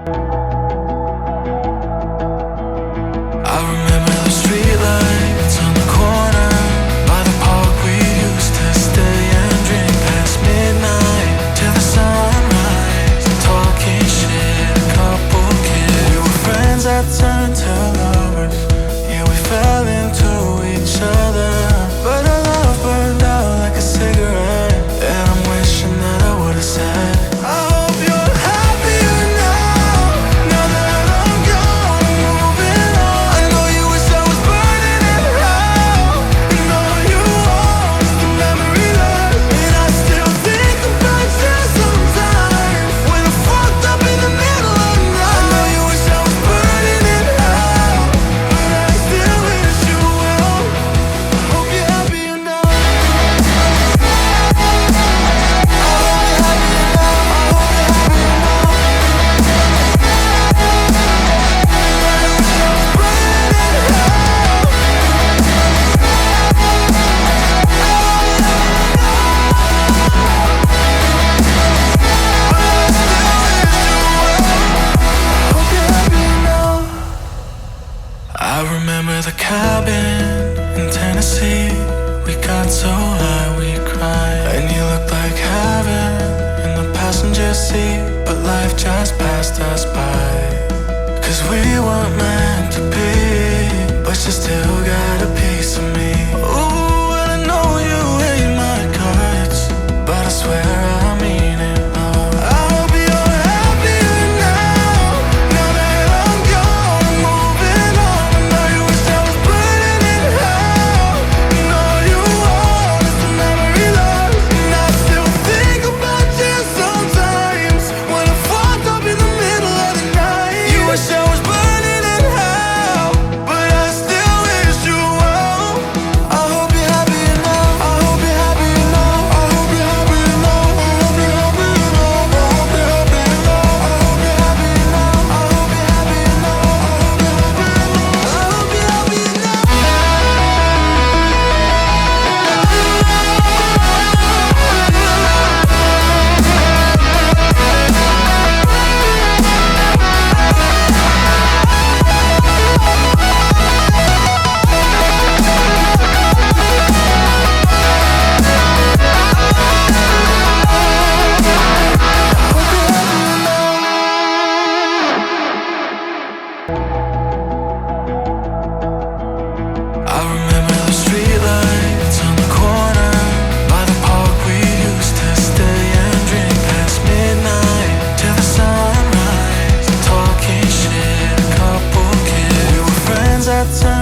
I remember the streetlights on the corner by the park. We used to stay and drink past midnight till the sunrise, talking shit, a couple kids. We were friends that turned to lovers. Yeah, we fell into each other, but our love burned out like a cigarette. And I'm wishing that I would've said, I hope you're happier now, now that I'm gone, moving on. I know you wish I was burning in hell, and all you want is the memory left. And I still think about you sometimes when I'm fucked up in the middle of the night. I know you wish I was burning in hell, but I still wish you well. I hope you're happier now. I remember the cabin in Tennessee. We got so high we cried, and you looked like heaven in the passenger seat. But life just passed us by, 'cause we weren't meant to be, but you still got a piece of me. Ooh, and I know you hate my guts, but I swear I mean it, love. I hope you're happier now, now that I'm gone, moving on. I know you wish I was burning in hell, and all you want is the memory left. And I still think about you sometimes when I'm fucked up in the middle of the night. You wish I was burning in hell, but I still wish you well. I hope you're happier now. I hope you're happier now. I hope you're happier now. I hope you're happier now. I hope you're happier now. I hope you're happier now. I hope you're happier now. I hope you're happier now. I hope you're happier now. I remember the streetlights on the corner by the park. We used to stay and drink past midnight till the sunrise, talking shit, a couple kids. We were friends that turned